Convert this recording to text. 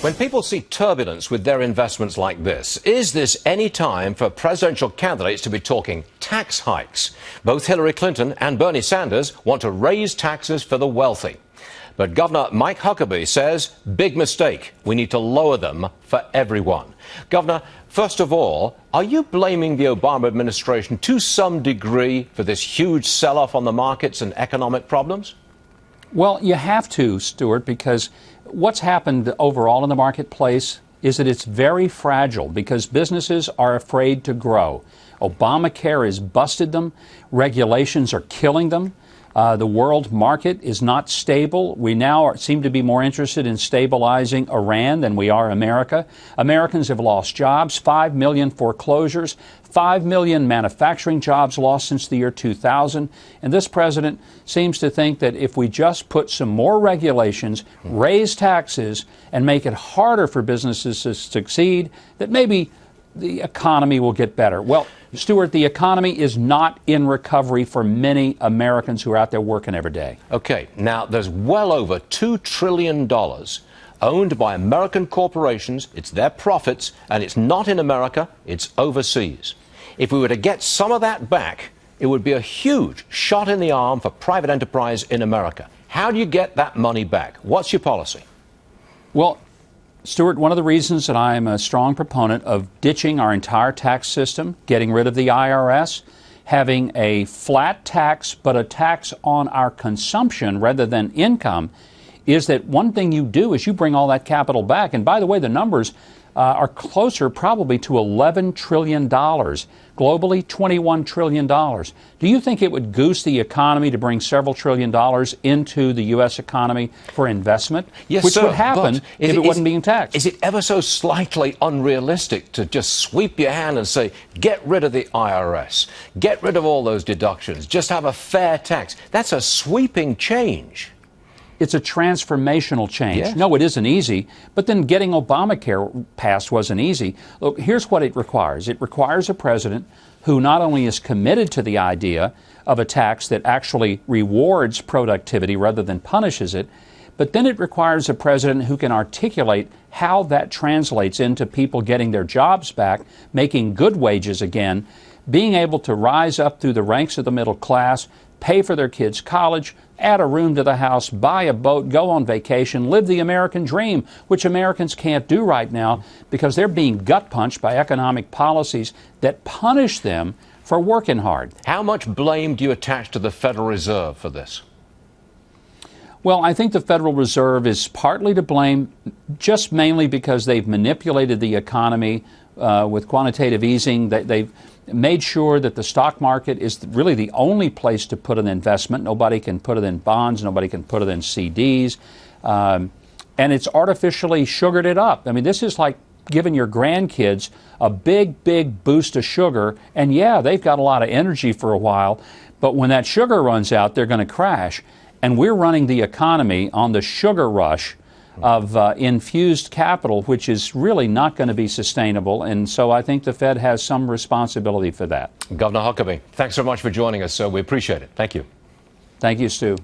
When people see turbulence with their investments like this, is this any time for presidential candidates to be talking tax hikes? Both Hillary Clinton and Bernie Sanders want to raise taxes for the wealthy. But Governor Mike Huckabee says, big mistake. We need to lower them for everyone. Governor, first of all, are you blaming the Obama administration to some degree for this huge sell-off on the markets and economic problems? Well, you have to, Stuart, because what's happened overall in the marketplace is that it's very fragile because businesses are afraid to grow. Obamacare has busted them. Regulations are killing them. The world market is not stable. We now seem to be more interested in stabilizing Iran than we are America. Americans have lost jobs, 5 million foreclosures, 5 million manufacturing jobs lost since the year 2000. And this president seems to think that if we just put some more regulations, raise taxes, and make it harder for businesses to succeed, that maybe the economy will get better. Well, Stuart, the economy is not in recovery for many Americans who are out there working every day. Okay, now there's well over $2 trillion owned by American corporations. It's their profits, and it's not in America, it's overseas. If we were to get some of that back, it would be a huge shot in the arm for private enterprise in America. How do you get that money back? What's your policy? Well, Stuart, one of the reasons that I am a strong proponent of ditching our entire tax system, getting rid of the IRS, having a flat tax but a tax on our consumption rather than income, is that one thing you do is you bring all that capital back. And by the way, the numbers are closer probably to $11 trillion. Globally, $21 trillion. Do you think it would goose the economy to bring several $trillion into the U.S. economy for investment? Yes, which sir, would happen if it wasn't being taxed. Is it ever so slightly unrealistic to just sweep your hand and say, get rid of the IRS, get rid of all those deductions, just have a fair tax? That's a sweeping change. It's a transformational change. Yes. No, it isn't easy, but then getting Obamacare passed wasn't easy. Look, here's what it requires. It requires a president who not only is committed to the idea of a tax that actually rewards productivity rather than punishes it, but then it requires a president who can articulate how that translates into people getting their jobs back, making good wages again, being able to rise up through the ranks of the middle class, pay for their kids' college, add a room to the house, buy a boat, go on vacation, live the American dream, which Americans can't do right now because they're being gut-punched by economic policies that punish them for working hard. How much blame do you attach to the Federal Reserve for this? Well, I think the Federal Reserve is partly to blame, just mainly because they've manipulated the economy with quantitative easing. They've made sure that the stock market is really the only place to put an investment. Nobody can put it in bonds. Nobody can put it in CDs. And it's artificially sugared it up. I mean, this is like giving your grandkids a big, big boost of sugar. And yeah, they've got a lot of energy for a while. But when that sugar runs out, they're going to crash. And we're running the economy on the sugar rush of infused capital, which is really not going to be sustainable. And so I think the Fed has some responsibility for that. Governor Huckabee, thanks so much for joining us, sir. We appreciate it. Thank you. Thank you, Stu.